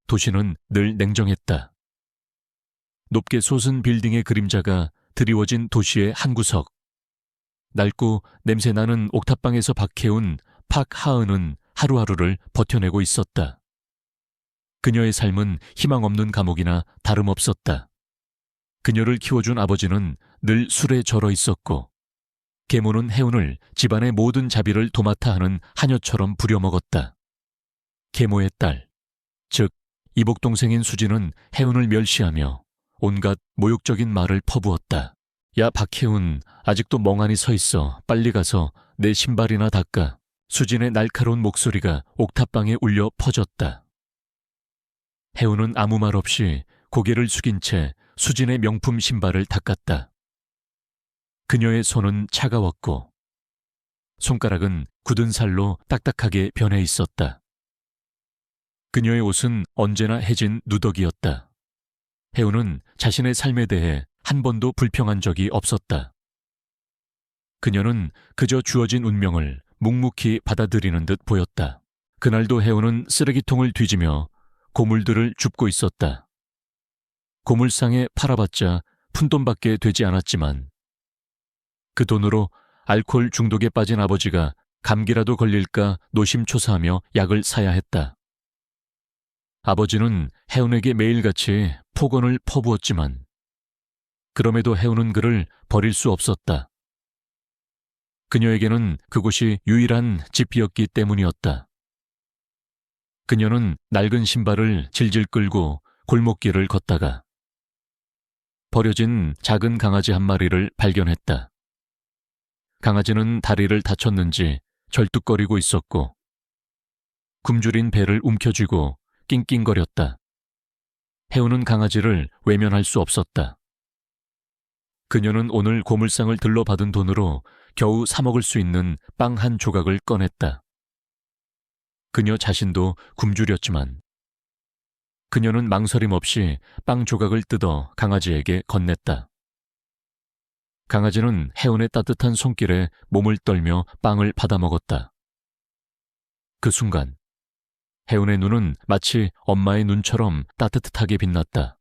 도시는 늘 냉정했다. 높게 솟은 빌딩의 그림자가 드리워진 도시의 한 구석. 낡고 냄새나는 옥탑방에서 박해운 팍하은은 하루하루를 버텨내고 있었다. 그녀의 삶은 희망 없는 감옥이나 다름없었다. 그녀를 키워준 아버지는 늘 술에 절어 있었고, 계모는 해운을 집안의 모든 자비를 도맡아 하는 하녀처럼 부려먹었다. 계모의 딸, 즉 이복동생인 수지는 해운을 멸시하며 온갖 모욕적인 말을 퍼부었다. 야, 박해운, 아직도 멍하니 서 있어. 빨리 가서 내 신발이나 닦아. 수진의 날카로운 목소리가 옥탑방에 울려 퍼졌다. 해운은 아무 말 없이 고개를 숙인 채 수진의 명품 신발을 닦았다. 그녀의 손은 차가웠고 손가락은 굳은 살로 딱딱하게 변해 있었다. 그녀의 옷은 언제나 해진 누더기였다. 해운은 자신의 삶에 대해 한 번도 불평한 적이 없었다. 그녀는 그저 주어진 운명을 묵묵히 받아들이는 듯 보였다. 그날도 해운은 쓰레기통을 뒤지며 고물들을 줍고 있었다. 고물상에 팔아봤자 푼돈밖에 되지 않았지만 그 돈으로 알코올 중독에 빠진 아버지가 감기라도 걸릴까 노심초사하며 약을 사야 했다. 아버지는 해운에게 매일같이 폭언을 퍼부었지만 그럼에도 해운은 그를 버릴 수 없었다. 그녀에게는 그곳이 유일한 집이었기 때문이었다. 그녀는 낡은 신발을 질질 끌고 골목길을 걷다가 버려진 작은 강아지 한 마리를 발견했다. 강아지는 다리를 다쳤는지 절뚝거리고 있었고 굶주린 배를 움켜쥐고 낑낑거렸다. 해운은 강아지를 외면할 수 없었다. 그녀는 오늘 고물상을 들러받은 돈으로 겨우 사 먹을 수 있는 빵 한 조각을 꺼냈다. 그녀 자신도 굶주렸지만 그녀는 망설임 없이 빵 조각을 뜯어 강아지에게 건넸다. 강아지는 해운의 따뜻한 손길에 몸을 떨며 빵을 받아먹었다. 그 순간 해운의 눈은 마치 엄마의 눈처럼 따뜻하게 빛났다.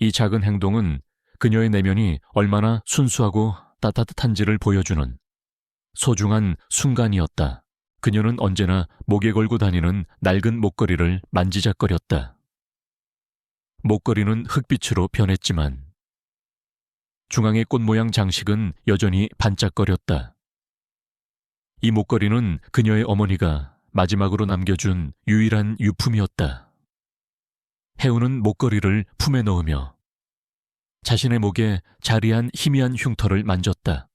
이 작은 행동은 그녀의 내면이 얼마나 순수하고 따뜻한지를 보여주는 소중한 순간이었다. 그녀는 언제나 목에 걸고 다니는 낡은 목걸이를 만지작거렸다. 목걸이는 흑빛으로 변했지만 중앙의 꽃 모양 장식은 여전히 반짝거렸다. 이 목걸이는 그녀의 어머니가 마지막으로 남겨준 유일한 유품이었다. 해운은 목걸이를 품에 넣으며 자신의 목에 자리한 희미한 흉터를 만졌다.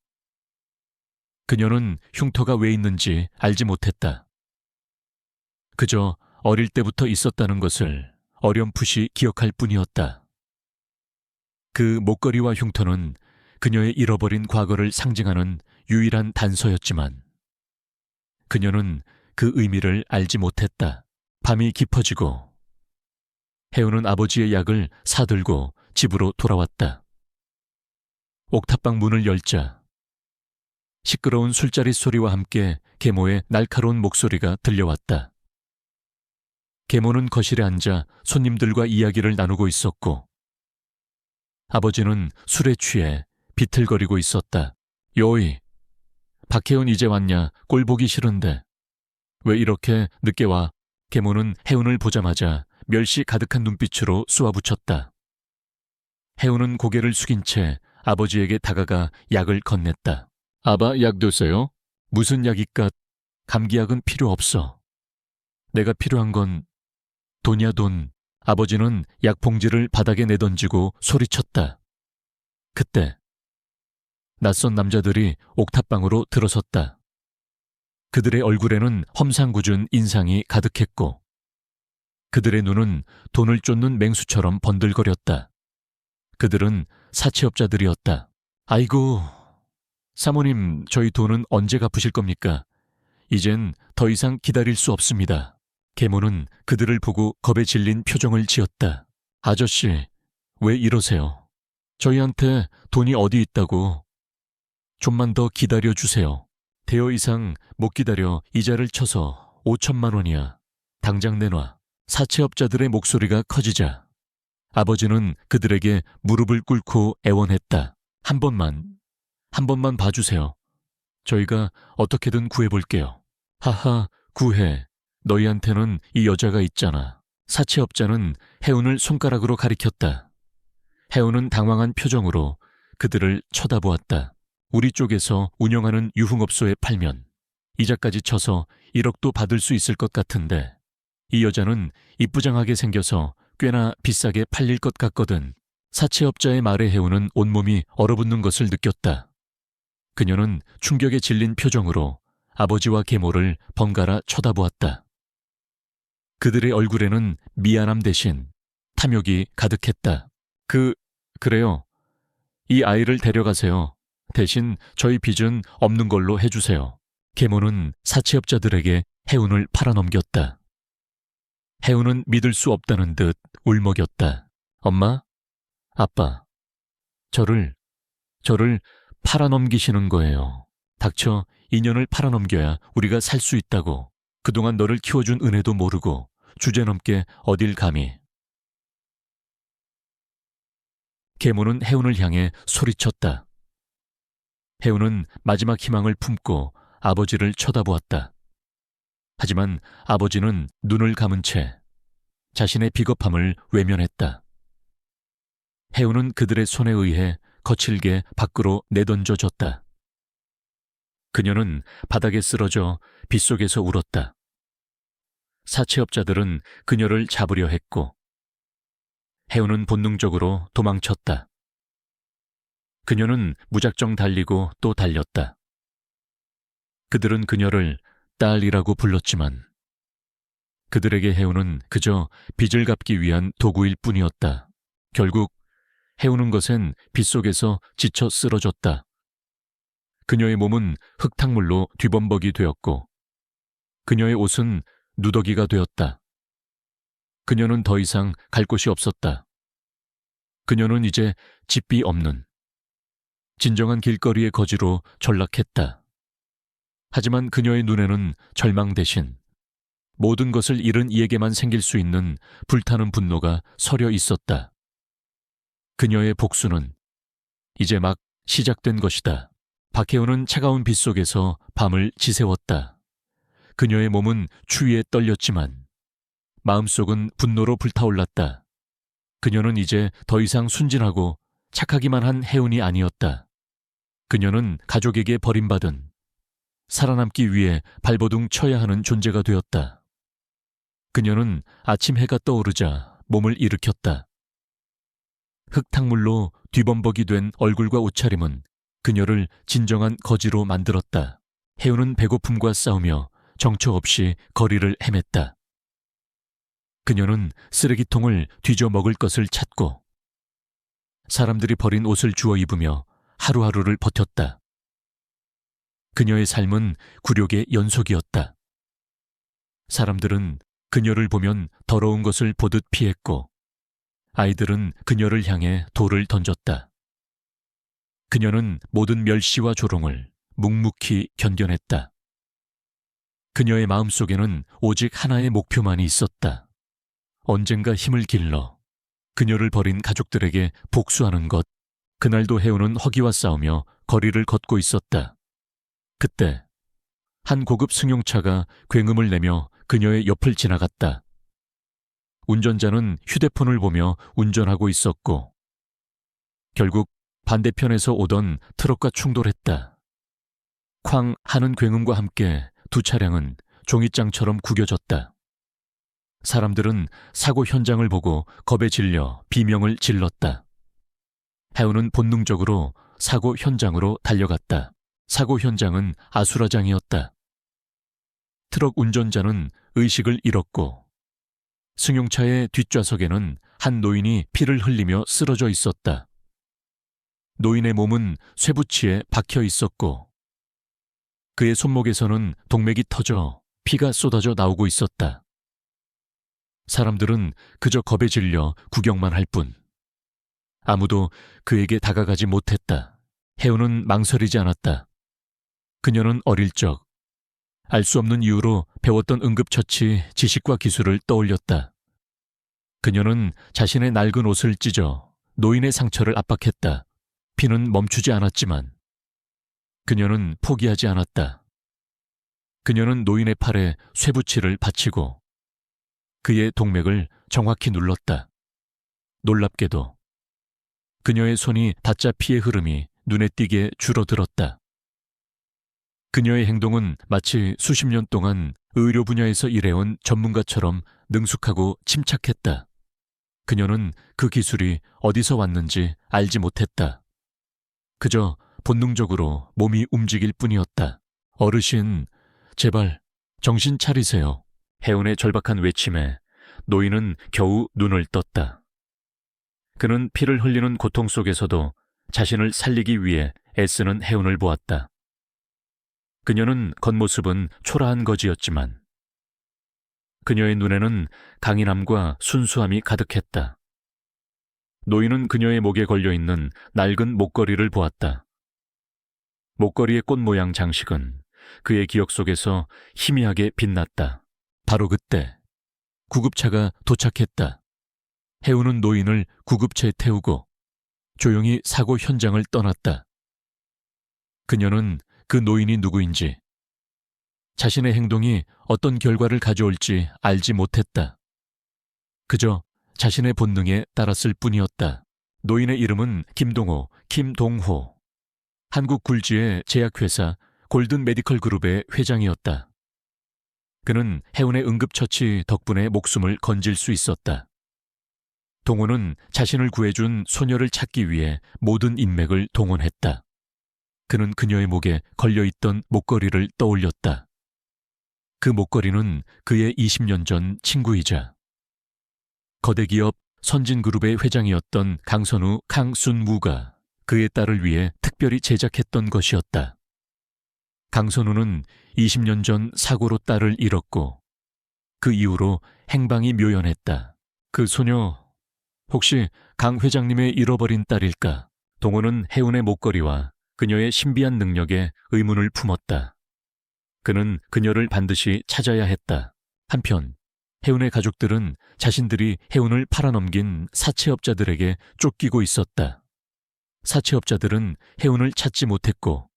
그녀는 흉터가 왜 있는지 알지 못했다. 그저 어릴 때부터 있었다는 것을 어렴풋이 기억할 뿐이었다. 그 목걸이와 흉터는 그녀의 잃어버린 과거를 상징하는 유일한 단서였지만 그녀는 그 의미를 알지 못했다. 밤이 깊어지고 해운은 아버지의 약을 사들고 집으로 돌아왔다. 옥탑방 문을 열자 시끄러운 술자리 소리와 함께 계모의 날카로운 목소리가 들려왔다. 계모는 거실에 앉아 손님들과 이야기를 나누고 있었고 아버지는 술에 취해 비틀거리고 있었다. 요이, 박해운 이제 왔냐? 꼴 보기 싫은데. 왜 이렇게 늦게 와? 계모는 해운을 보자마자 멸시 가득한 눈빛으로 쏘아붙였다. 해운은 고개를 숙인 채 아버지에게 다가가 약을 건넸다. 아바, 약 드세요? 무슨 약이까? 감기약은 필요 없어. 내가 필요한 건 돈이야, 돈. 아버지는 약 봉지를 바닥에 내던지고 소리쳤다. 그때 낯선 남자들이 옥탑방으로 들어섰다. 그들의 얼굴에는 험상궂은 인상이 가득했고 그들의 눈은 돈을 쫓는 맹수처럼 번들거렸다. 그들은 사채업자들이었다. 아이고, 사모님, 저희 돈은 언제 갚으실 겁니까? 이젠 더 이상 기다릴 수 없습니다. 계모는 그들을 보고 겁에 질린 표정을 지었다. 아저씨, 왜 이러세요? 저희한테 돈이 어디 있다고. 좀만 더 기다려주세요. 대여 이상 못 기다려 이자를 쳐서 5천만 원이야. 당장 내놔. 사채업자들의 목소리가 커지자 아버지는 그들에게 무릎을 꿇고 애원했다. 한 번만 봐주세요. 저희가 어떻게든 구해볼게요. 하하, 구해. 너희한테는 이 여자가 있잖아. 사채업자는 해운을 손가락으로 가리켰다. 해운은 당황한 표정으로 그들을 쳐다보았다. 우리 쪽에서 운영하는 유흥업소에 팔면 이자까지 쳐서 1억도 받을 수 있을 것 같은데 이 여자는 이쁘장하게 생겨서 꽤나 비싸게 팔릴 것 같거든. 사채업자의 말에 해운은 온몸이 얼어붙는 것을 느꼈다. 그녀는 충격에 질린 표정으로 아버지와 계모를 번갈아 쳐다보았다. 그들의 얼굴에는 미안함 대신 탐욕이 가득했다. 그래요. 이 아이를 데려가세요. 대신 저희 빚은 없는 걸로 해주세요. 계모는 사채업자들에게 해운을 팔아넘겼다. 해운은 믿을 수 없다는 듯 울먹였다. 엄마? 아빠, 저를 팔아넘기시는 거예요. 닥쳐, 인연을 팔아넘겨야 우리가 살 수 있다고. 그동안 너를 키워준 은혜도 모르고 주제넘게 어딜 감히. 계모는 해운을 향해 소리쳤다. 해운은 마지막 희망을 품고 아버지를 쳐다보았다. 하지만 아버지는 눈을 감은 채 자신의 비겁함을 외면했다. 해운은 그들의 손에 의해 거칠게 밖으로 내던져졌다. 그녀는 바닥에 쓰러져 빗속에서 울었다. 사채업자들은 그녀를 잡으려 했고 해운은 본능적으로 도망쳤다. 그녀는 무작정 달리고 또 달렸다. 그들은 그녀를 딸이라고 불렀지만 그들에게 해운은 그저 빚을 갚기 위한 도구일 뿐이었다. 결국 해우는 것엔 빗속에서 지쳐 쓰러졌다. 그녀의 몸은 흙탕물로 뒤범벅이 되었고 그녀의 옷은 누더기가 되었다. 그녀는 더 이상 갈 곳이 없었다. 그녀는 이제 집비 없는 진정한 길거리의 거지로 전락했다. 하지만 그녀의 눈에는 절망 대신 모든 것을 잃은 이에게만 생길 수 있는 불타는 분노가 서려 있었다. 그녀의 복수는 이제 막 시작된 것이다. 박혜원은 차가운 빗속에서 밤을 지새웠다. 그녀의 몸은 추위에 떨렸지만 마음속은 분노로 불타올랐다. 그녀는 이제 더 이상 순진하고 착하기만 한 해운이 아니었다. 그녀는 가족에게 버림받은 살아남기 위해 발버둥 쳐야 하는 존재가 되었다. 그녀는 아침 해가 떠오르자 몸을 일으켰다. 흙탕물로 뒤범벅이 된 얼굴과 옷차림은 그녀를 진정한 거지로 만들었다. 해운은 배고픔과 싸우며 정처 없이 거리를 헤맸다. 그녀는 쓰레기통을 뒤져 먹을 것을 찾고 사람들이 버린 옷을 주워 입으며 하루하루를 버텼다. 그녀의 삶은 굴욕의 연속이었다. 사람들은 그녀를 보면 더러운 것을 보듯 피했고 아이들은 그녀를 향해 돌을 던졌다. 그녀는 모든 멸시와 조롱을 묵묵히 견뎌냈다. 그녀의 마음속에는 오직 하나의 목표만이 있었다. 언젠가 힘을 길러 그녀를 버린 가족들에게 복수하는 것. 그날도 해운은 허기와 싸우며 거리를 걷고 있었다. 그때 한 고급 승용차가 굉음을 내며 그녀의 옆을 지나갔다. 운전자는 휴대폰을 보며 운전하고 있었고 결국 반대편에서 오던 트럭과 충돌했다. 쾅 하는 굉음과 함께 두 차량은 종이장처럼 구겨졌다. 사람들은 사고 현장을 보고 겁에 질려 비명을 질렀다. 해운은 본능적으로 사고 현장으로 달려갔다. 사고 현장은 아수라장이었다. 트럭 운전자는 의식을 잃었고 승용차의 뒷좌석에는 한 노인이 피를 흘리며 쓰러져 있었다. 노인의 몸은 쇠붙이에 박혀 있었고 그의 손목에서는 동맥이 터져 피가 쏟아져 나오고 있었다. 사람들은 그저 겁에 질려 구경만 할 뿐 아무도 그에게 다가가지 못했다. 해운은 망설이지 않았다. 그녀는 어릴 적 알 수 없는 이유로 배웠던 응급처치 지식과 기술을 떠올렸다. 그녀는 자신의 낡은 옷을 찢어 노인의 상처를 압박했다. 피는 멈추지 않았지만 그녀는 포기하지 않았다. 그녀는 노인의 팔에 쇠붙이를 받치고 그의 동맥을 정확히 눌렀다. 놀랍게도 그녀의 손이 닿자 피의 흐름이 눈에 띄게 줄어들었다. 그녀의 행동은 마치 수십 년 동안 의료 분야에서 일해온 전문가처럼 능숙하고 침착했다. 그녀는 그 기술이 어디서 왔는지 알지 못했다. 그저 본능적으로 몸이 움직일 뿐이었다. 어르신, 제발 정신 차리세요. 혜운의 절박한 외침에 노인은 겨우 눈을 떴다. 그는 피를 흘리는 고통 속에서도 자신을 살리기 위해 애쓰는 혜운을 보았다. 그녀는 겉모습은 초라한 거지였지만 그녀의 눈에는 강인함과 순수함이 가득했다. 노인은 그녀의 목에 걸려있는 낡은 목걸이를 보았다. 목걸이의 꽃 모양 장식은 그의 기억 속에서 희미하게 빛났다. 바로 그때 구급차가 도착했다. 혜운은 노인을 구급차에 태우고 조용히 사고 현장을 떠났다. 그녀는 그 노인이 누구인지, 자신의 행동이 어떤 결과를 가져올지 알지 못했다. 그저 자신의 본능에 따랐을 뿐이었다. 노인의 이름은 김동호. 한국 굴지의 제약회사 골든 메디컬 그룹의 회장이었다. 그는 혜운의 응급처치 덕분에 목숨을 건질 수 있었다. 동호는 자신을 구해준 소녀를 찾기 위해 모든 인맥을 동원했다. 그는 그녀의 목에 걸려있던 목걸이를 떠올렸다. 그 목걸이는 그의 20년 전 친구이자 거대 기업 선진그룹의 회장이었던 강선우 강순무가 그의 딸을 위해 특별히 제작했던 것이었다. 강선우는 20년 전 사고로 딸을 잃었고 그 이후로 행방이 묘연했다. 그 소녀 혹시 강 회장님의 잃어버린 딸일까? 동호는 혜운의 목걸이와 그녀의 신비한 능력에 의문을 품었다. 그는 그녀를 반드시 찾아야 했다. 한편 혜운의 가족들은 자신들이 혜운을 팔아넘긴 사채업자들에게 쫓기고 있었다. 사채업자들은 혜운을 찾지 못했고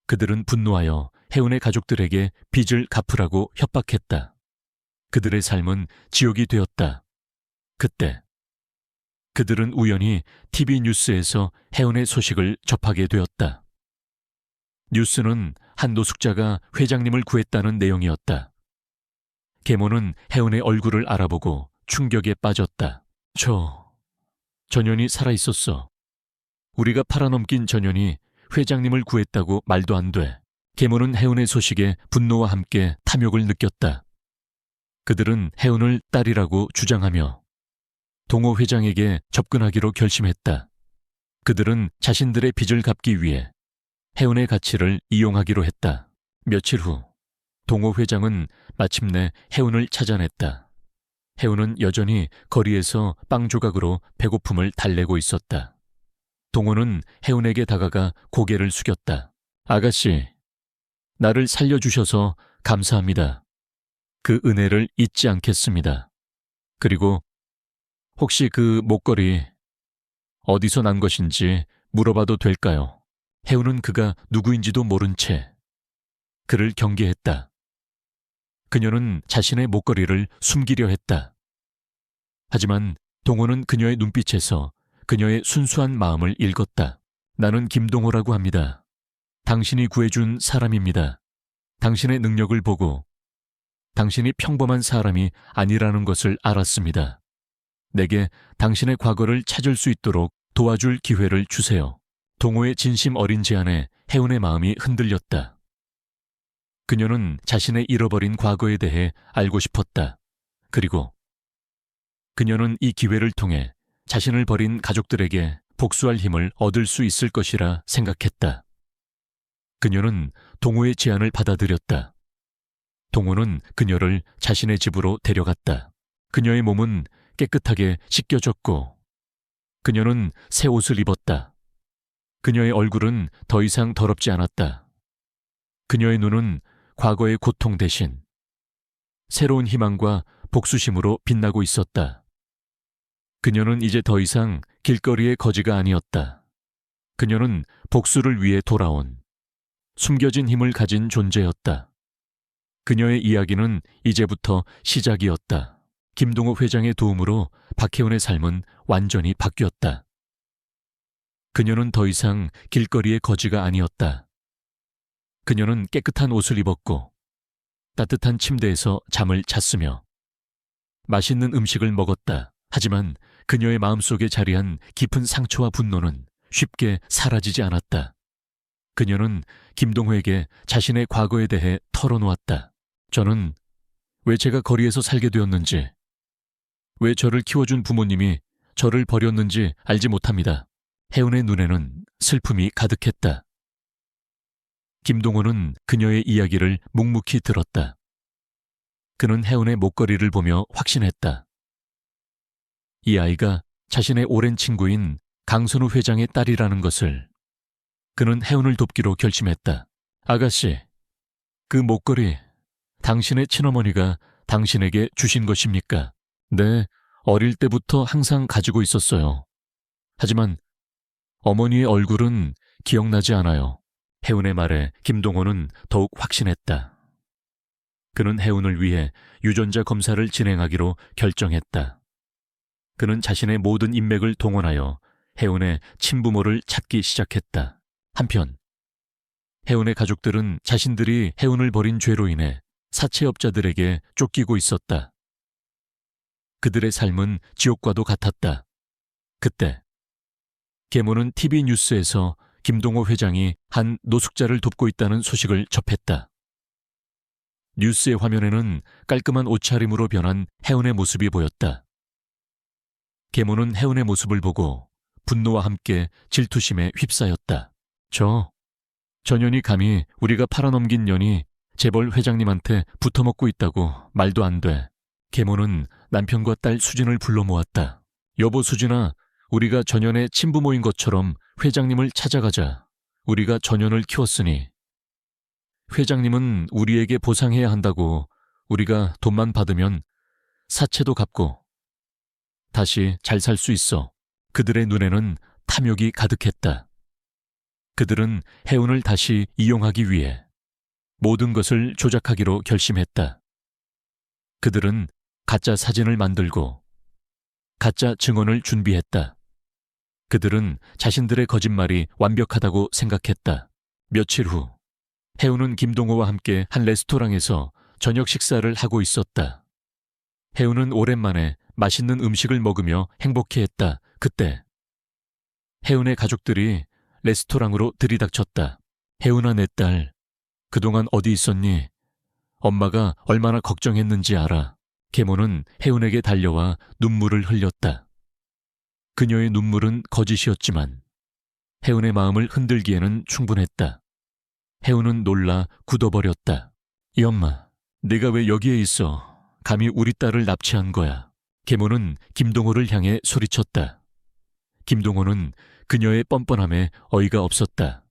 그들은 분노하여 혜운의 가족들에게 빚을 갚으라고 협박했다. 그들의 삶은 지옥이 되었다. 그때 그들은 우연히 TV 뉴스에서 혜운의 소식을 접하게 되었다. 뉴스는 한 노숙자가 회장님을 구했다는 내용이었다. 계모는 혜운의 얼굴을 알아보고 충격에 빠졌다. 전현이 살아있었어. 우리가 팔아넘긴 전현이 회장님을 구했다고 말도 안 돼. 계모는 혜운의 소식에 분노와 함께 탐욕을 느꼈다. 그들은 혜운을 딸이라고 주장하며 동호 회장에게 접근하기로 결심했다. 그들은 자신들의 빚을 갚기 위해 혜운의 가치를 이용하기로 했다. 며칠 후 동호 회장은 마침내 혜운을 찾아냈다. 혜운은 여전히 거리에서 빵 조각으로 배고픔을 달래고 있었다. 동호는 혜운에게 다가가 고개를 숙였다. 아가씨, 나를 살려주셔서 감사합니다. 그 은혜를 잊지 않겠습니다. 그리고 혹시 그 목걸이 어디서 난 것인지 물어봐도 될까요? 혜운은 그가 누구인지도 모른 채 그를 경계했다. 그녀는 자신의 목걸이를 숨기려 했다. 하지만 동호는 그녀의 눈빛에서 그녀의 순수한 마음을 읽었다. 나는 김동호라고 합니다. 당신이 구해준 사람입니다. 당신의 능력을 보고 당신이 평범한 사람이 아니라는 것을 알았습니다. 내게 당신의 과거를 찾을 수 있도록 도와줄 기회를 주세요. 동호의 진심 어린 제안에 혜운의 마음이 흔들렸다. 그녀는 자신의 잃어버린 과거에 대해 알고 싶었다. 그리고 그녀는 이 기회를 통해 자신을 버린 가족들에게 복수할 힘을 얻을 수 있을 것이라 생각했다. 그녀는 동호의 제안을 받아들였다. 동호는 그녀를 자신의 집으로 데려갔다. 그녀의 몸은 깨끗하게 씻겨졌고 그녀는 새 옷을 입었다. 그녀의 얼굴은 더 이상 더럽지 않았다. 그녀의 눈은 과거의 고통 대신 새로운 희망과 복수심으로 빛나고 있었다. 그녀는 이제 더 이상 길거리의 거지가 아니었다. 그녀는 복수를 위해 돌아온 숨겨진 힘을 가진 존재였다. 그녀의 이야기는 이제부터 시작이었다. 김동호 회장의 도움으로 박혜원의 삶은 완전히 바뀌었다. 그녀는 더 이상 길거리의 거지가 아니었다. 그녀는 깨끗한 옷을 입었고 따뜻한 침대에서 잠을 잤으며 맛있는 음식을 먹었다. 하지만 그녀의 마음속에 자리한 깊은 상처와 분노는 쉽게 사라지지 않았다. 그녀는 김동호에게 자신의 과거에 대해 털어놓았다. 저는 왜 제가 거리에서 살게 되었는지, 왜 저를 키워준 부모님이 저를 버렸는지 알지 못합니다. 혜은의 눈에는 슬픔이 가득했다. 김동호는 그녀의 이야기를 묵묵히 들었다. 그는 혜은의 목걸이를 보며 확신했다. 이 아이가 자신의 오랜 친구인 강선우 회장의 딸이라는 것을. 그는 혜은을 돕기로 결심했다. 아가씨, 그 목걸이 당신의 친어머니가 당신에게 주신 것입니까? 네, 어릴 때부터 항상 가지고 있었어요. 하지만 어머니의 얼굴은 기억나지 않아요. 혜은의 말에 김동호는 더욱 확신했다. 그는 혜은을 위해 유전자 검사를 진행하기로 결정했다. 그는 자신의 모든 인맥을 동원하여 혜은의 친부모를 찾기 시작했다. 한편 혜은의 가족들은 자신들이 혜은을 버린 죄로 인해 사채업자들에게 쫓기고 있었다. 그들의 삶은 지옥과도 같았다. 그때 계모는 TV 뉴스에서 김동호 회장이 한 노숙자를 돕고 있다는 소식을 접했다. 뉴스의 화면에는 깔끔한 옷차림으로 변한 혜은의 모습이 보였다. 계모는 혜은의 모습을 보고 분노와 함께 질투심에 휩싸였다. 저 년이 감히 우리가 팔아넘긴 년이 재벌 회장님한테 붙어먹고 있다고 말도 안 돼. 계모는 남편과 딸 수진을 불러 모았다. 여보 수진아, 우리가 전현의 친부모인 것처럼 회장님을 찾아가자. 우리가 전현을 키웠으니. 회장님은 우리에게 보상해야 한다고. 우리가 돈만 받으면 사채도 갚고 다시 잘 살 수 있어. 그들의 눈에는 탐욕이 가득했다. 그들은 혜은을 다시 이용하기 위해 모든 것을 조작하기로 결심했다. 그들은 가짜 사진을 만들고 가짜 증언을 준비했다. 그들은 자신들의 거짓말이 완벽하다고 생각했다. 며칠 후 혜은은 김동호와 함께 한 레스토랑에서 저녁 식사를 하고 있었다. 혜은은 오랜만에 맛있는 음식을 먹으며 행복해했다. 그때 혜은의 가족들이 레스토랑으로 들이닥쳤다. 혜은아, 내 딸, 그동안 어디 있었니? 엄마가 얼마나 걱정했는지 알아. 계모는 혜은에게 달려와 눈물을 흘렸다. 그녀의 눈물은 거짓이었지만 혜은의 마음을 흔들기에는 충분했다. 혜은은 놀라 굳어버렸다. 이 엄마, 네가 왜 여기에 있어? 감히 우리 딸을 납치한 거야. 계모는 김동호를 향해 소리쳤다. 김동호는 그녀의 뻔뻔함에 어이가 없었다.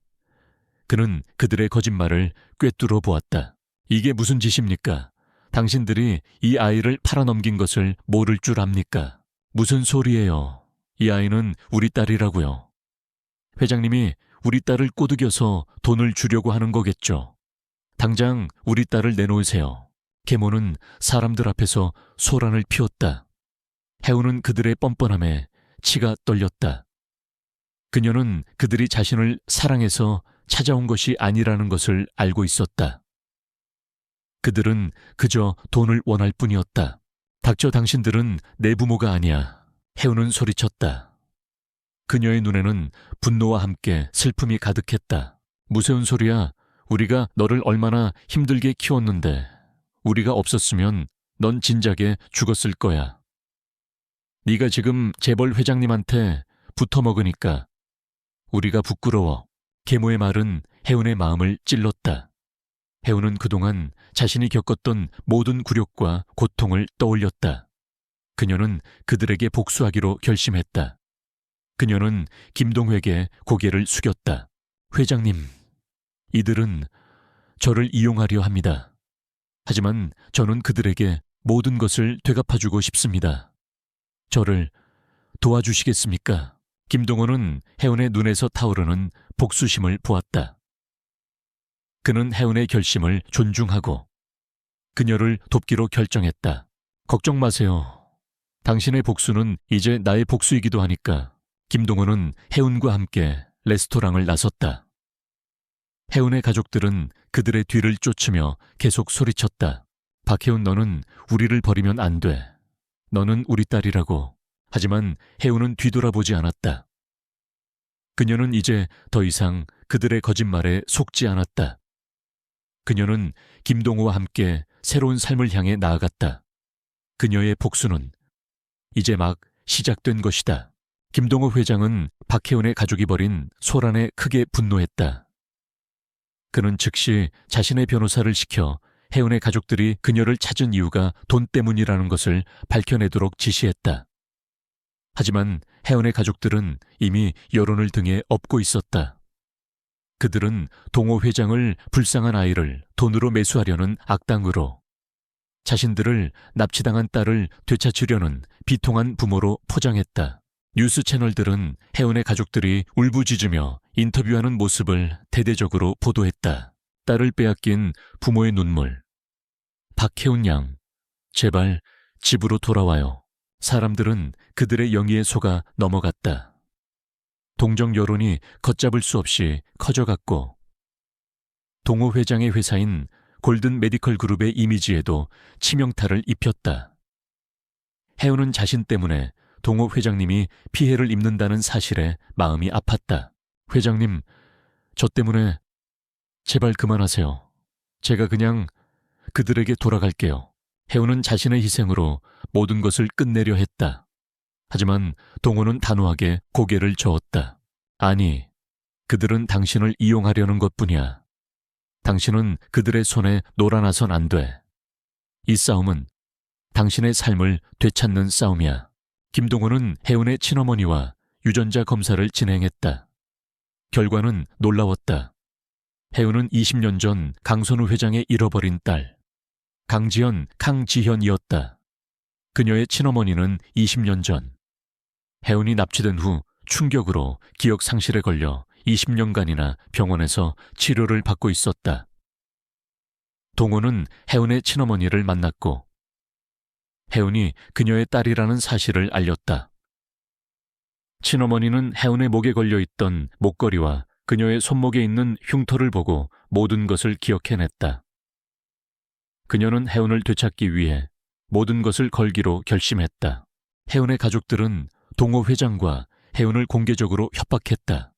그는 그들의 거짓말을 꿰뚫어 보았다. 이게 무슨 짓입니까? 당신들이 이 아이를 팔아넘긴 것을 모를 줄 압니까? 무슨 소리예요? 이 아이는 우리 딸이라고요. 회장님이 우리 딸을 꼬드겨서 돈을 주려고 하는 거겠죠. 당장 우리 딸을 내놓으세요. 계모는 사람들 앞에서 소란을 피웠다. 혜은은 그들의 뻔뻔함에 치가 떨렸다. 그녀는 그들이 자신을 사랑해서 찾아온 것이 아니라는 것을 알고 있었다. 그들은 그저 돈을 원할 뿐이었다. 닥쳐, 당신들은 내 부모가 아니야. 혜은은 소리쳤다. 그녀의 눈에는 분노와 함께 슬픔이 가득했다. 무서운 소리야. 우리가 너를 얼마나 힘들게 키웠는데 우리가 없었으면 넌 진작에 죽었을 거야. 네가 지금 재벌 회장님한테 붙어먹으니까 우리가 부끄러워. 계모의 말은 혜은의 마음을 찔렀다. 혜은은 그동안 자신이 겪었던 모든 굴욕과 고통을 떠올렸다. 그녀는 그들에게 복수하기로 결심했다. 그녀는 김동호에게 고개를 숙였다. 회장님, 이들은 저를 이용하려 합니다. 하지만 저는 그들에게 모든 것을 되갚아주고 싶습니다. 저를 도와주시겠습니까? 김동호는 혜은의 눈에서 타오르는 복수심을 보았다. 그는 혜은의 결심을 존중하고 그녀를 돕기로 결정했다. 걱정 마세요. 당신의 복수는 이제 나의 복수이기도 하니까. 김동호는 혜은과 함께 레스토랑을 나섰다. 혜은의 가족들은 그들의 뒤를 쫓으며 계속 소리쳤다. 박혜은, 너는 우리를 버리면 안 돼. 너는 우리 딸이라고. 하지만 혜은은 뒤돌아보지 않았다. 그녀는 이제 더 이상 그들의 거짓말에 속지 않았다. 그녀는 김동호와 함께 새로운 삶을 향해 나아갔다. 그녀의 복수는 이제 막 시작된 것이다. 김동호 회장은 박혜은의 가족이 벌인 소란에 크게 분노했다. 그는 즉시 자신의 변호사를 시켜 혜은의 가족들이 그녀를 찾은 이유가 돈 때문이라는 것을 밝혀내도록 지시했다. 하지만 혜은의 가족들은 이미 여론을 등에 업고 있었다. 그들은 동호 회장을 불쌍한 아이를 돈으로 매수하려는 악당으로, 자신들을 납치당한 딸을 되찾으려는 비통한 부모로 포장했다. 뉴스 채널들은 혜은의 가족들이 울부짖으며 인터뷰하는 모습을 대대적으로 보도했다. 딸을 빼앗긴 부모의 눈물. 박혜은 양, 제발 집으로 돌아와요. 사람들은 그들의 영의에 속아 넘어갔다. 동정 여론이 걷잡을 수 없이 커져갔고 동호 회장의 회사인 골든 메디컬 그룹의 이미지에도 치명타를 입혔다. 혜은은 자신 때문에 동호 회장님이 피해를 입는다는 사실에 마음이 아팠다. 회장님, 저 때문에 제발 그만하세요. 제가 그냥 그들에게 돌아갈게요. 혜은은 자신의 희생으로 모든 것을 끝내려 했다. 하지만 동호는 단호하게 고개를 저었다. 아니, 그들은 당신을 이용하려는 것뿐이야. 당신은 그들의 손에 놀아나선 안 돼. 이 싸움은 당신의 삶을 되찾는 싸움이야. 김동호는 혜은의 친어머니와 유전자 검사를 진행했다. 결과는 놀라웠다. 혜은은 20년 전 강선우 회장의 잃어버린 딸, 강지현, 강지현이었다. 그녀의 친어머니는 20년 전 혜은이 납치된 후 충격으로 기억 상실에 걸려 20년간이나 병원에서 치료를 받고 있었다. 동호는 혜은의 친어머니를 만났고 혜은이 그녀의 딸이라는 사실을 알렸다. 친어머니는 혜은의 목에 걸려있던 목걸이와 그녀의 손목에 있는 흉터를 보고 모든 것을 기억해냈다. 그녀는 혜은을 되찾기 위해 모든 것을 걸기로 결심했다. 혜은의 가족들은 동호 회장과 혜은을 공개적으로 협박했다.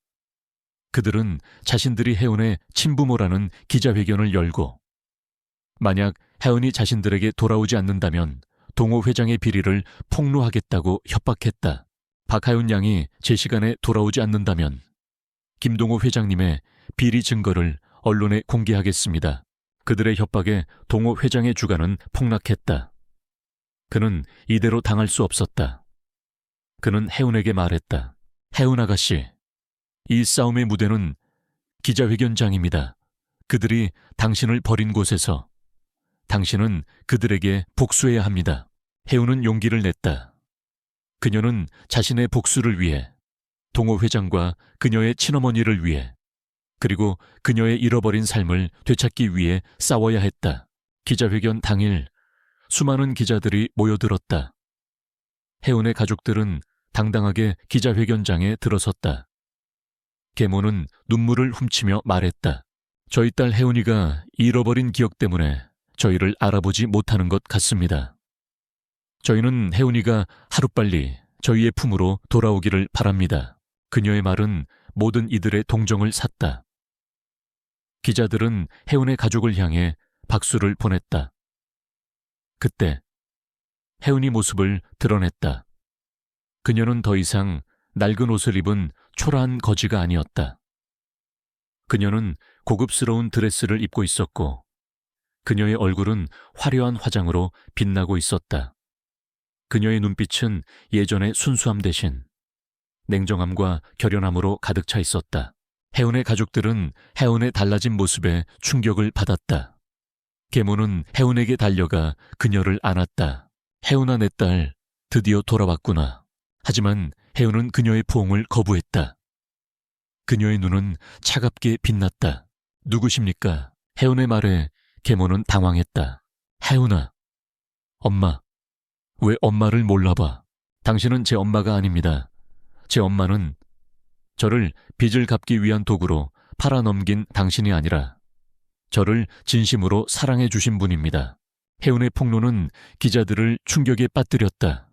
그들은 자신들이 혜은의 친부모라는 기자회견을 열고 만약 혜은이 자신들에게 돌아오지 않는다면 동호 회장의 비리를 폭로하겠다고 협박했다. 박하윤 양이 제 시간에 돌아오지 않는다면 김동호 회장님의 비리 증거를 언론에 공개하겠습니다. 그들의 협박에 동호 회장의 주가는 폭락했다. 그는 이대로 당할 수 없었다. 그는 혜은에게 말했다. 혜은 아가씨, 이 싸움의 무대는 기자회견장입니다. 그들이 당신을 버린 곳에서 당신은 그들에게 복수해야 합니다. 혜은은 용기를 냈다. 그녀는 자신의 복수를 위해, 동호 회장과 그녀의 친어머니를 위해, 그리고 그녀의 잃어버린 삶을 되찾기 위해 싸워야 했다. 기자회견 당일 수많은 기자들이 모여들었다. 혜은의 가족들은 당당하게 기자회견장에 들어섰다. 계모는 눈물을 훔치며 말했다. 저희 딸 혜은이가 잃어버린 기억 때문에 저희를 알아보지 못하는 것 같습니다. 저희는 혜은이가 하루빨리 저희의 품으로 돌아오기를 바랍니다. 그녀의 말은 모든 이들의 동정을 샀다. 기자들은 혜은의 가족을 향해 박수를 보냈다. 그때 혜은이 모습을 드러냈다. 그녀는 더 이상 낡은 옷을 입은 초라한 거지가 아니었다. 그녀는 고급스러운 드레스를 입고 있었고 그녀의 얼굴은 화려한 화장으로 빛나고 있었다. 그녀의 눈빛은 예전의 순수함 대신 냉정함과 결연함으로 가득 차 있었다. 혜은의 가족들은 혜은의 달라진 모습에 충격을 받았다. 계모는 혜은에게 달려가 그녀를 안았다. 혜은아, 내 딸 드디어 돌아왔구나. 하지만 혜운은 그녀의 포옹을 거부했다. 그녀의 눈은 차갑게 빛났다. 누구십니까? 혜운의 말에 계모는 당황했다. 혜운아. 엄마. 왜 엄마를 몰라봐? 당신은 제 엄마가 아닙니다. 제 엄마는 저를 빚을 갚기 위한 도구로 팔아넘긴 당신이 아니라 저를 진심으로 사랑해 주신 분입니다. 혜운의 폭로는 기자들을 충격에 빠뜨렸다.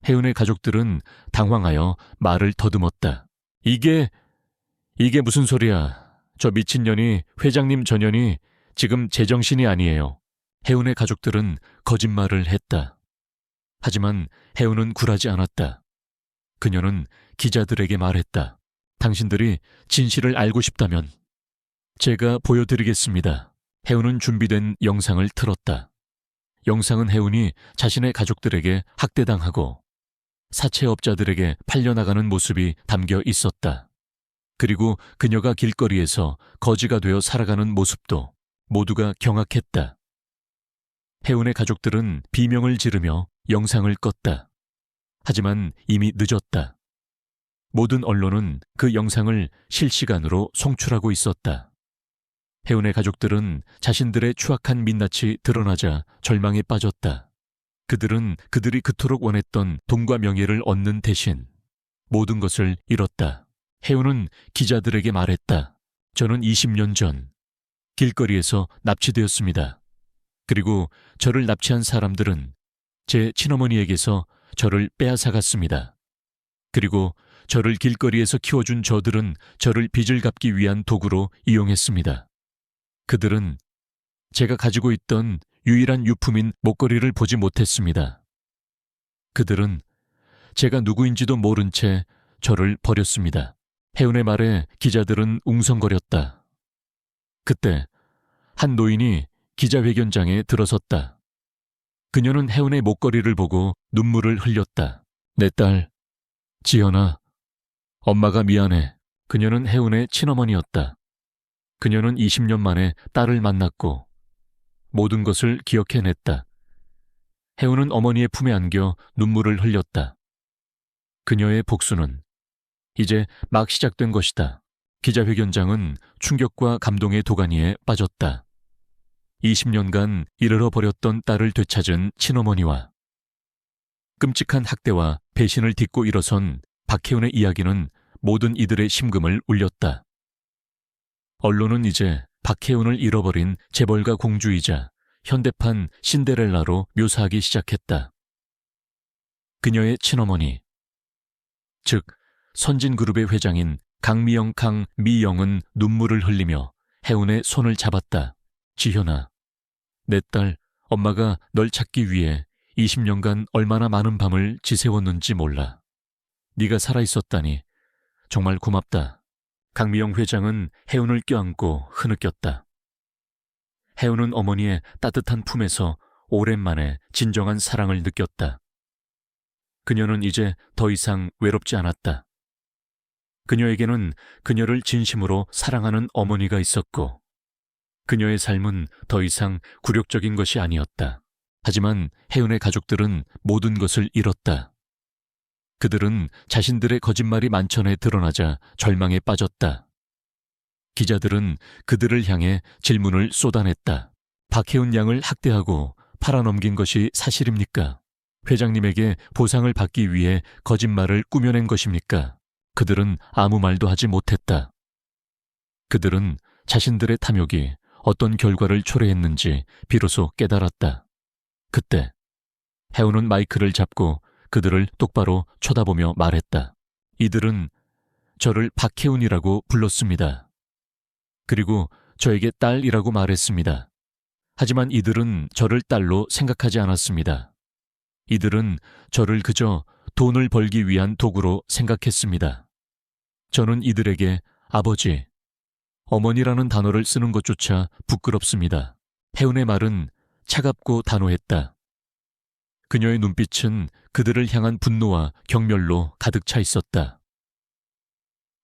혜운의 가족들은 당황하여 말을 더듬었다. 이게 무슨 소리야. 저 미친년이 회장님 전현이 지금 제정신이 아니에요. 혜운의 가족들은 거짓말을 했다. 하지만 혜운은 굴하지 않았다. 그녀는 기자들에게 말했다. 당신들이 진실을 알고 싶다면 제가 보여드리겠습니다. 혜운은 준비된 영상을 틀었다. 영상은 혜운이 자신의 가족들에게 학대당하고 사채업자들에게 팔려나가는 모습이 담겨 있었다. 그리고 그녀가 길거리에서 거지가 되어 살아가는 모습도 모두가 경악했다. 혜운의 가족들은 비명을 지르며 영상을 껐다. 하지만 이미 늦었다. 모든 언론은 그 영상을 실시간으로 송출하고 있었다. 혜운의 가족들은 자신들의 추악한 민낯이 드러나자 절망에 빠졌다. 그들은 그들이 그토록 원했던 돈과 명예를 얻는 대신 모든 것을 잃었다. 혜운은 기자들에게 말했다. 저는 20년 전 길거리에서 납치되었습니다. 그리고 저를 납치한 사람들은 제 친어머니에게서 저를 빼앗아갔습니다. 그리고 저를 길거리에서 키워준 저들은 저를 빚을 갚기 위한 도구로 이용했습니다. 그들은 제가 가지고 있던 유일한 유품인 목걸이를 보지 못했습니다. 그들은 제가 누구인지도 모른 채 저를 버렸습니다. 혜운의 말에 기자들은 웅성거렸다. 그때 한 노인이 기자회견장에 들어섰다. 그녀는 혜운의 목걸이를 보고 눈물을 흘렸다. 내 딸, 지연아, 엄마가 미안해. 그녀는 혜운의 친어머니였다. 그녀는 20년 만에 딸을 만났고 모든 것을 기억해냈다. 혜운은 어머니의 품에 안겨 눈물을 흘렸다. 그녀의 복수는 이제 막 시작된 것이다. 기자회견장은 충격과 감동의 도가니에 빠졌다. 20년간 잃어버렸던 딸을 되찾은 친어머니와 끔찍한 학대와 배신을 딛고 일어선 박혜운의 이야기는 모든 이들의 심금을 울렸다. 언론은 이제 박혜운을 잃어버린 재벌가 공주이자 현대판 신데렐라로 묘사하기 시작했다. 그녀의 친어머니, 즉 선진그룹의 회장인 강미영 강미영은 눈물을 흘리며 혜운의 손을 잡았다. 지현아, 내 딸, 엄마가 널 찾기 위해 20년간 얼마나 많은 밤을 지새웠는지 몰라. 네가 살아있었다니 정말 고맙다. 강미영 회장은 혜운을 껴안고 흐느꼈다. 혜운은 어머니의 따뜻한 품에서 오랜만에 진정한 사랑을 느꼈다. 그녀는 이제 더 이상 외롭지 않았다. 그녀에게는 그녀를 진심으로 사랑하는 어머니가 있었고 그녀의 삶은 더 이상 굴욕적인 것이 아니었다. 하지만 혜운의 가족들은 모든 것을 잃었다. 그들은 자신들의 거짓말이 만천에 드러나자 절망에 빠졌다. 기자들은 그들을 향해 질문을 쏟아냈다. 박혜운 양을 학대하고 팔아넘긴 것이 사실입니까? 회장님에게 보상을 받기 위해 거짓말을 꾸며낸 것입니까? 그들은 아무 말도 하지 못했다. 그들은 자신들의 탐욕이 어떤 결과를 초래했는지 비로소 깨달았다. 그때 혜운은 마이크를 잡고 그들을 똑바로 쳐다보며 말했다. 이들은 저를 박혜운이라고 불렀습니다. 그리고 저에게 딸이라고 말했습니다. 하지만 이들은 저를 딸로 생각하지 않았습니다. 이들은 저를 그저 돈을 벌기 위한 도구로 생각했습니다. 저는 이들에게 아버지, 어머니라는 단어를 쓰는 것조차 부끄럽습니다. 혜운의 말은 차갑고 단호했다. 그녀의 눈빛은 그들을 향한 분노와 경멸로 가득 차 있었다.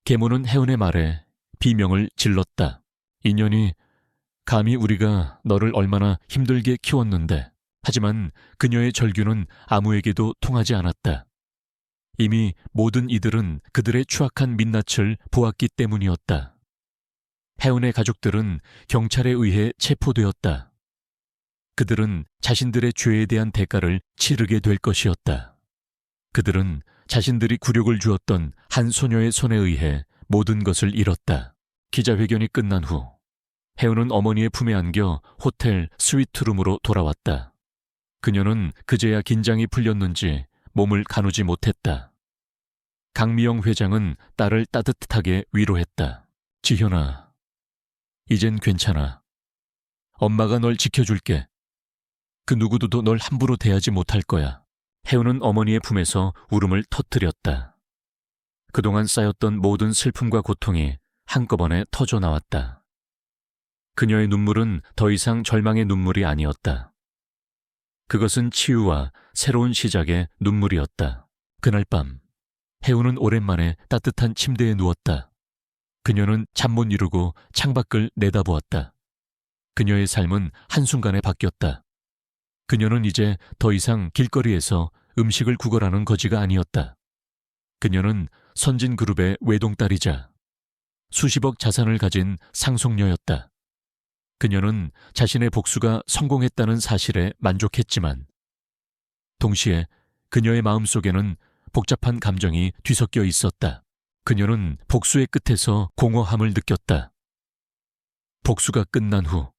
계모는 혜운의 말에 비명을 질렀다. 인연이 감히 우리가 너를 얼마나 힘들게 키웠는데. 하지만 그녀의 절규는 아무에게도 통하지 않았다. 이미 모든 이들은 그들의 추악한 민낯을 보았기 때문이었다. 해운의 가족들은 경찰에 의해 체포되었다. 그들은 자신들의 죄에 대한 대가를 치르게 될 것이었다. 그들은 자신들이 굴욕을 주었던 한 소녀의 손에 의해 모든 것을 잃었다. 기자회견이 끝난 후 해운은 어머니의 품에 안겨 호텔 스위트룸으로 돌아왔다. 그녀는 그제야 긴장이 풀렸는지 몸을 가누지 못했다. 강미영 회장은 딸을 따뜻하게 위로했다. 지현아, 이젠 괜찮아. 엄마가 널 지켜줄게. 그 누구도 널 함부로 대하지 못할 거야. 해운은 어머니의 품에서 울음을 터뜨렸다. 그동안 쌓였던 모든 슬픔과 고통이 한꺼번에 터져 나왔다. 그녀의 눈물은 더 이상 절망의 눈물이 아니었다. 그것은 치유와 새로운 시작의 눈물이었다. 그날 밤, 해운은 오랜만에 따뜻한 침대에 누웠다. 그녀는 잠 못 이루고 창밖을 내다보았다. 그녀의 삶은 한순간에 바뀌었다. 그녀는 이제 더 이상 길거리에서 음식을 구걸하는 거지가 아니었다. 그녀는 선진그룹의 외동딸이자 수십억 자산을 가진 상속녀였다. 그녀는 자신의 복수가 성공했다는 사실에 만족했지만 동시에 그녀의 마음속에는 복잡한 감정이 뒤섞여 있었다. 그녀는 복수의 끝에서 공허함을 느꼈다. 복수가 끝난 후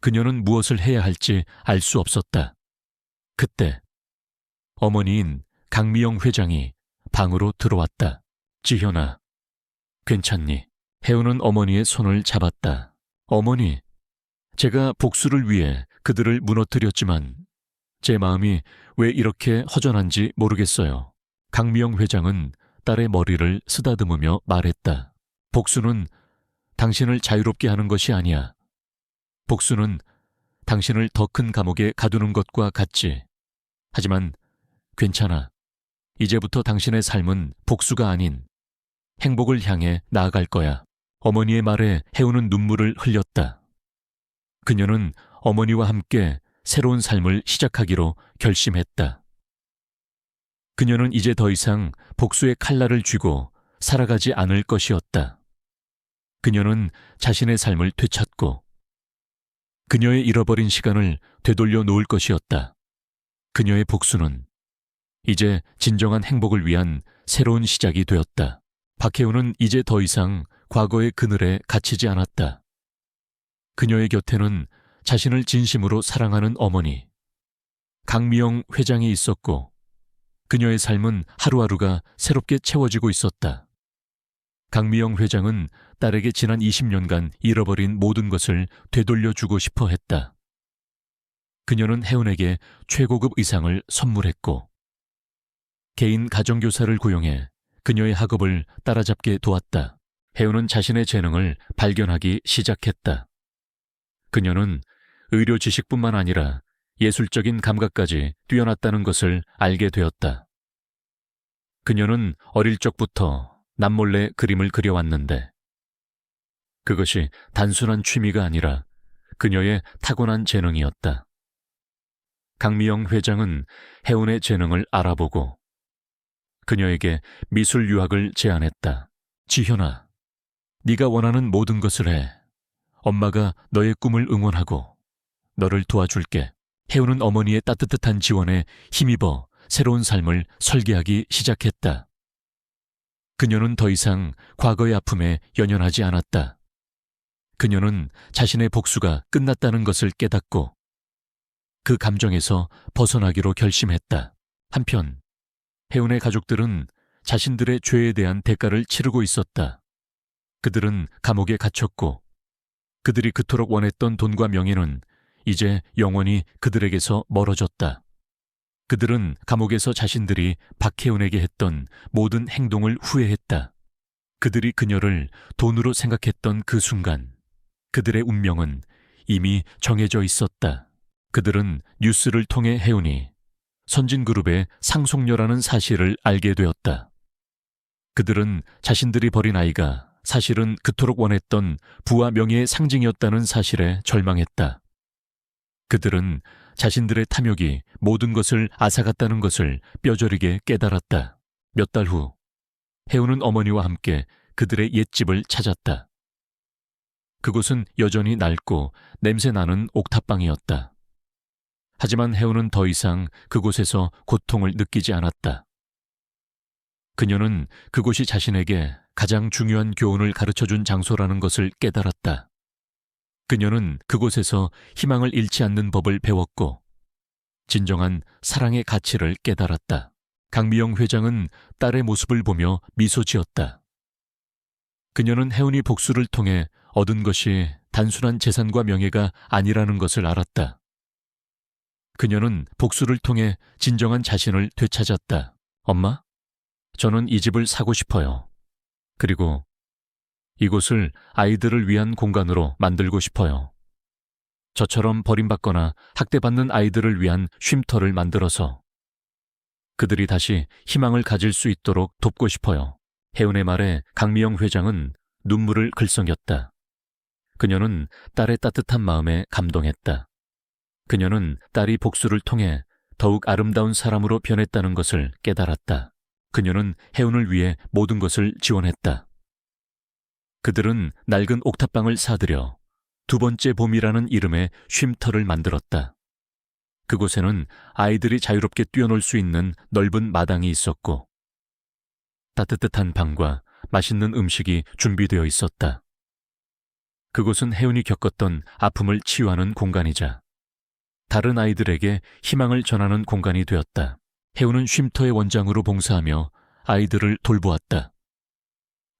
그녀는 무엇을 해야 할지 알 수 없었다. 그때 어머니인 강미영 회장이 방으로 들어왔다. 지현아, 괜찮니? 해운은 어머니의 손을 잡았다. 어머니, 제가 복수를 위해 그들을 무너뜨렸지만 제 마음이 왜 이렇게 허전한지 모르겠어요. 강미영 회장은 딸의 머리를 쓰다듬으며 말했다. 복수는 당신을 자유롭게 하는 것이 아니야. 복수는 당신을 더 큰 감옥에 가두는 것과 같지. 하지만 괜찮아. 이제부터 당신의 삶은 복수가 아닌 행복을 향해 나아갈 거야. 어머니의 말에 해우는 눈물을 흘렸다. 그녀는 어머니와 함께 새로운 삶을 시작하기로 결심했다. 그녀는 이제 더 이상 복수의 칼날을 쥐고 살아가지 않을 것이었다. 그녀는 자신의 삶을 되찾고 그녀의 잃어버린 시간을 되돌려 놓을 것이었다. 그녀의 복수는 이제 진정한 행복을 위한 새로운 시작이 되었다. 박혜우는 이제 더 이상 과거의 그늘에 갇히지 않았다. 그녀의 곁에는 자신을 진심으로 사랑하는 어머니, 강미영 회장이 있었고 그녀의 삶은 하루하루가 새롭게 채워지고 있었다. 강미영 회장은 딸에게 지난 20년간 잃어버린 모든 것을 되돌려주고 싶어 했다. 그녀는 혜운에게 최고급 의상을 선물했고 개인 가정교사를 고용해 그녀의 학업을 따라잡게 도왔다. 혜운은 자신의 재능을 발견하기 시작했다. 그녀는 의료 지식뿐만 아니라 예술적인 감각까지 뛰어났다는 것을 알게 되었다. 그녀는 어릴 적부터 남몰래 그림을 그려왔는데 그것이 단순한 취미가 아니라 그녀의 타고난 재능이었다. 강미영 회장은 혜운의 재능을 알아보고 그녀에게 미술 유학을 제안했다. 지현아, 네가 원하는 모든 것을 해. 엄마가 너의 꿈을 응원하고 너를 도와줄게. 혜운은 어머니의 따뜻한 지원에 힘입어 새로운 삶을 설계하기 시작했다. 그녀는 더 이상 과거의 아픔에 연연하지 않았다. 그녀는 자신의 복수가 끝났다는 것을 깨닫고 그 감정에서 벗어나기로 결심했다. 한편 혜운의 가족들은 자신들의 죄에 대한 대가를 치르고 있었다. 그들은 감옥에 갇혔고 그들이 그토록 원했던 돈과 명예는 이제 영원히 그들에게서 멀어졌다. 그들은 감옥에서 자신들이 박혜운에게 했던 모든 행동을 후회했다. 그들이 그녀를 돈으로 생각했던 그 순간 그들의 운명은 이미 정해져 있었다. 그들은 뉴스를 통해 혜운이 선진그룹의 상속녀라는 사실을 알게 되었다. 그들은 자신들이 버린 아이가 사실은 그토록 원했던 부와 명예의 상징이었다는 사실에 절망했다. 그들은 자신들의 탐욕이 모든 것을 앗아갔다는 것을 뼈저리게 깨달았다. 몇 달 후, 해우는 어머니와 함께 그들의 옛집을 찾았다. 그곳은 여전히 낡고 냄새나는 옥탑방이었다. 하지만 해우는 더 이상 그곳에서 고통을 느끼지 않았다. 그녀는 그곳이 자신에게 가장 중요한 교훈을 가르쳐준 장소라는 것을 깨달았다. 그녀는 그곳에서 희망을 잃지 않는 법을 배웠고 진정한 사랑의 가치를 깨달았다. 강미영 회장은 딸의 모습을 보며 미소 지었다. 그녀는 혜운이 복수를 통해 얻은 것이 단순한 재산과 명예가 아니라는 것을 알았다. 그녀는 복수를 통해 진정한 자신을 되찾았다. 엄마, 저는 이 집을 사고 싶어요. 그리고 이곳을 아이들을 위한 공간으로 만들고 싶어요. 저처럼 버림받거나 학대받는 아이들을 위한 쉼터를 만들어서 그들이 다시 희망을 가질 수 있도록 돕고 싶어요. 혜운의 말에 강미영 회장은 눈물을 글썽였다. 그녀는 딸의 따뜻한 마음에 감동했다. 그녀는 딸이 복수를 통해 더욱 아름다운 사람으로 변했다는 것을 깨달았다. 그녀는 혜운을 위해 모든 것을 지원했다. 그들은 낡은 옥탑방을 사들여 두 번째 봄이라는 이름의 쉼터를 만들었다. 그곳에는 아이들이 자유롭게 뛰어놀 수 있는 넓은 마당이 있었고 따뜻한 방과 맛있는 음식이 준비되어 있었다. 그곳은 혜운이 겪었던 아픔을 치유하는 공간이자 다른 아이들에게 희망을 전하는 공간이 되었다. 혜운은 쉼터의 원장으로 봉사하며 아이들을 돌보았다.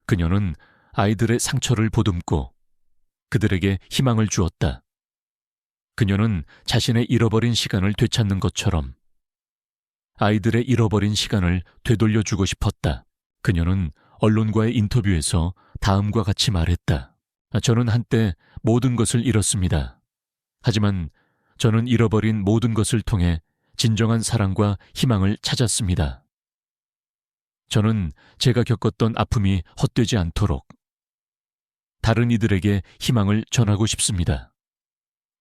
그녀는 아이들의 상처를 보듬고 그들에게 희망을 주었다. 그녀는 자신의 잃어버린 시간을 되찾는 것처럼 아이들의 잃어버린 시간을 되돌려주고 싶었다. 그녀는 언론과의 인터뷰에서 다음과 같이 말했다. 저는 한때 모든 것을 잃었습니다. 하지만 저는 잃어버린 모든 것을 통해 진정한 사랑과 희망을 찾았습니다. 저는 제가 겪었던 아픔이 헛되지 않도록 다른 이들에게 희망을 전하고 싶습니다.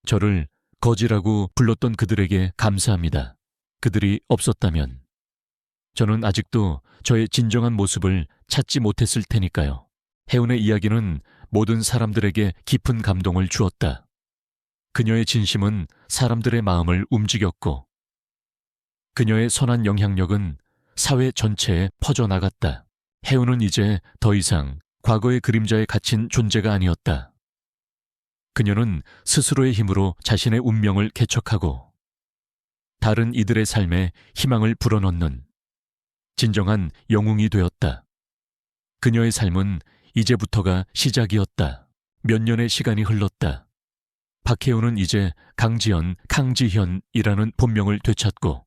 저를 거지라고 불렀던 그들에게 감사합니다. 그들이 없었다면 저는 아직도 저의 진정한 모습을 찾지 못했을 테니까요. 혜운의 이야기는 모든 사람들에게 깊은 감동을 주었다. 그녀의 진심은 사람들의 마음을 움직였고 그녀의 선한 영향력은 사회 전체에 퍼져나갔다. 혜운은 이제 더 이상 과거의 그림자에 갇힌 존재가 아니었다. 그녀는 스스로의 힘으로 자신의 운명을 개척하고 다른 이들의 삶에 희망을 불어넣는 진정한 영웅이 되었다. 그녀의 삶은 이제부터가 시작이었다. 몇 년의 시간이 흘렀다. 박혜운은 이제 강지연, 강지현이라는 본명을 되찾고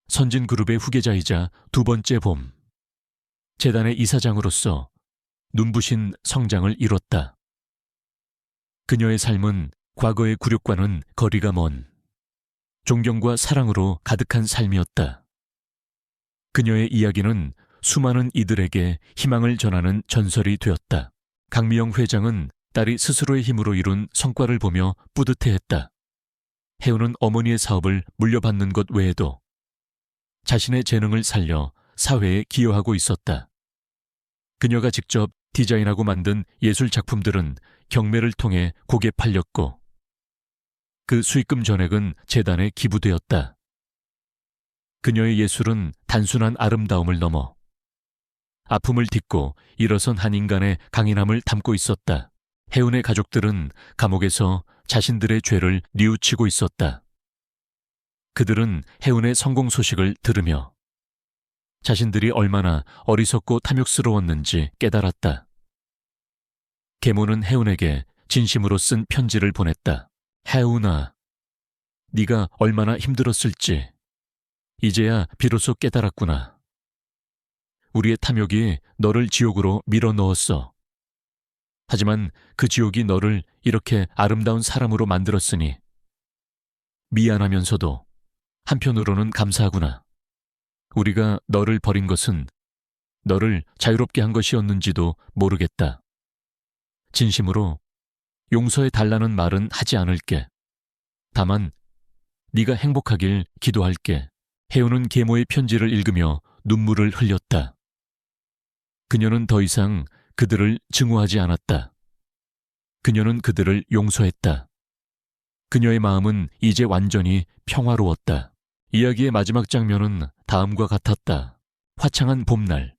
선진그룹의 후계자이자 두 번째 봄, 재단의 이사장으로서 눈부신 성장을 이뤘다. 그녀의 삶은 과거의 굴욕과는 거리가 먼 존경과 사랑으로 가득한 삶이었다. 그녀의 이야기는 수많은 이들에게 희망을 전하는 전설이 되었다. 강미영 회장은 딸이 스스로의 힘으로 이룬 성과를 보며 뿌듯해했다. 혜운은 어머니의 사업을 물려받는 것 외에도 자신의 재능을 살려 사회에 기여하고 있었다. 그녀가 직접 디자인하고 만든 예술 작품들은 경매를 통해 곡에 팔렸고 그 수익금 전액은 재단에 기부되었다. 그녀의 예술은 단순한 아름다움을 넘어 아픔을 딛고 일어선 한 인간의 강인함을 담고 있었다. 혜운의 가족들은 감옥에서 자신들의 죄를 뉘우치고 있었다. 그들은 혜운의 성공 소식을 들으며 자신들이 얼마나 어리석고 탐욕스러웠는지 깨달았다. 계모는 혜운에게 진심으로 쓴 편지를 보냈다. 혜운아, 네가 얼마나 힘들었을지 이제야 비로소 깨달았구나. 우리의 탐욕이 너를 지옥으로 밀어넣었어. 하지만 그 지옥이 너를 이렇게 아름다운 사람으로 만들었으니 미안하면서도 한편으로는 감사하구나. 우리가 너를 버린 것은 너를 자유롭게 한 것이었는지도 모르겠다. 진심으로 용서해달라는 말은 하지 않을게. 다만 네가 행복하길 기도할게. 혜운은 계모의 편지를 읽으며 눈물을 흘렸다. 그녀는 더 이상 그들을 증오하지 않았다. 그녀는 그들을 용서했다. 그녀의 마음은 이제 완전히 평화로웠다. 이야기의 마지막 장면은 다음과 같았다. 화창한 봄날,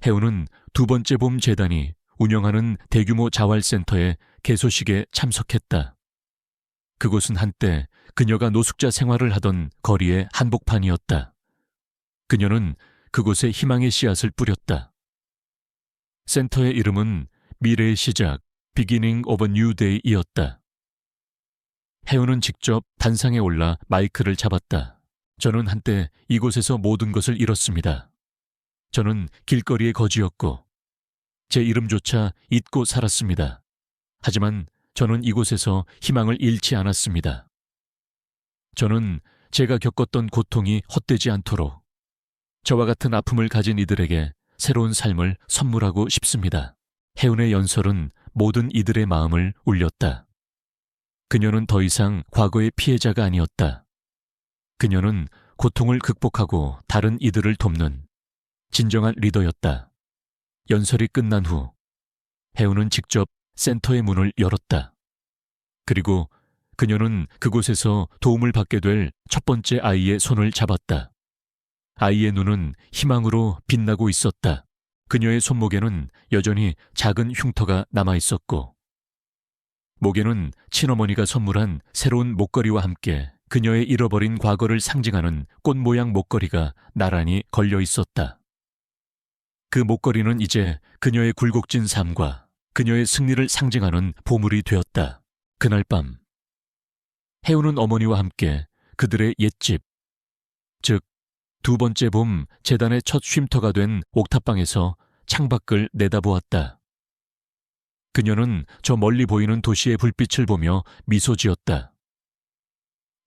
해운은 두 번째 봄 재단이 운영하는 대규모 자활센터의 개소식에 참석했다. 그곳은 한때 그녀가 노숙자 생활을 하던 거리의 한복판이었다. 그녀는 그곳에 희망의 씨앗을 뿌렸다. 센터의 이름은 미래의 시작, Beginning of a New Day이었다. 해운은 직접 단상에 올라 마이크를 잡았다. 저는 한때 이곳에서 모든 것을 잃었습니다. 저는 길거리의 거지였고 제 이름조차 잊고 살았습니다. 하지만 저는 이곳에서 희망을 잃지 않았습니다. 저는 제가 겪었던 고통이 헛되지 않도록 저와 같은 아픔을 가진 이들에게 새로운 삶을 선물하고 싶습니다. 해운의 연설은 모든 이들의 마음을 울렸다. 그녀는 더 이상 과거의 피해자가 아니었다. 그녀는 고통을 극복하고 다른 이들을 돕는 진정한 리더였다. 연설이 끝난 후 해운은 직접 센터의 문을 열었다. 그리고 그녀는 그곳에서 도움을 받게 될 첫 번째 아이의 손을 잡았다. 아이의 눈은 희망으로 빛나고 있었다. 그녀의 손목에는 여전히 작은 흉터가 남아 있었고 목에는 친어머니가 선물한 새로운 목걸이와 함께 그녀의 잃어버린 과거를 상징하는 꽃 모양 목걸이가 나란히 걸려 있었다. 그 목걸이는 이제 그녀의 굴곡진 삶과 그녀의 승리를 상징하는 보물이 되었다. 그날 밤 해운은 어머니와 함께 그들의 옛집, 즉 두 번째 봄 재단의 첫 쉼터가 된 옥탑방에서 창밖을 내다보았다. 그녀는 저 멀리 보이는 도시의 불빛을 보며 미소 지었다.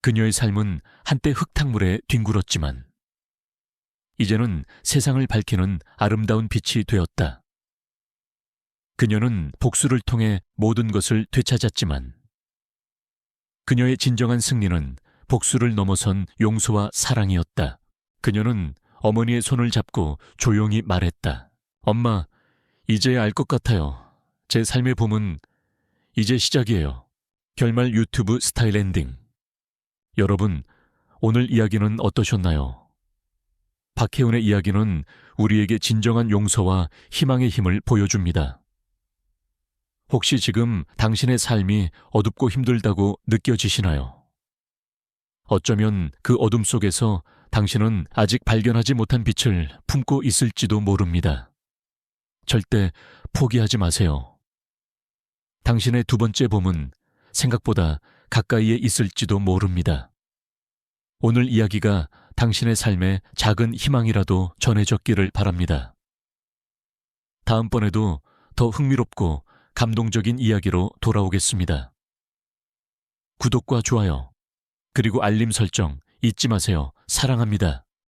그녀의 삶은 한때 흙탕물에 뒹굴었지만 이제는 세상을 밝히는 아름다운 빛이 되었다. 그녀는 복수를 통해 모든 것을 되찾았지만 그녀의 진정한 승리는 복수를 넘어선 용서와 사랑이었다. 그녀는 어머니의 손을 잡고 조용히 말했다. 엄마, 이제야 알 것 같아요. 제 삶의 봄은 이제 시작이에요. 결말 유튜브 스타일 엔딩. 여러분, 오늘 이야기는 어떠셨나요? 박해운의 이야기는 우리에게 진정한 용서와 희망의 힘을 보여줍니다. 혹시 지금 당신의 삶이 어둡고 힘들다고 느껴지시나요? 어쩌면 그 어둠 속에서 당신은 아직 발견하지 못한 빛을 품고 있을지도 모릅니다. 절대 포기하지 마세요. 당신의 두 번째 봄은 생각보다 가까이에 있을지도 모릅니다. 오늘 이야기가 당신의 삶에 작은 희망이라도 전해졌기를 바랍니다. 다음번에도 더 흥미롭고 감동적인 이야기로 돌아오겠습니다. 구독과 좋아요, 그리고 알림 설정 잊지 마세요. 사랑합니다.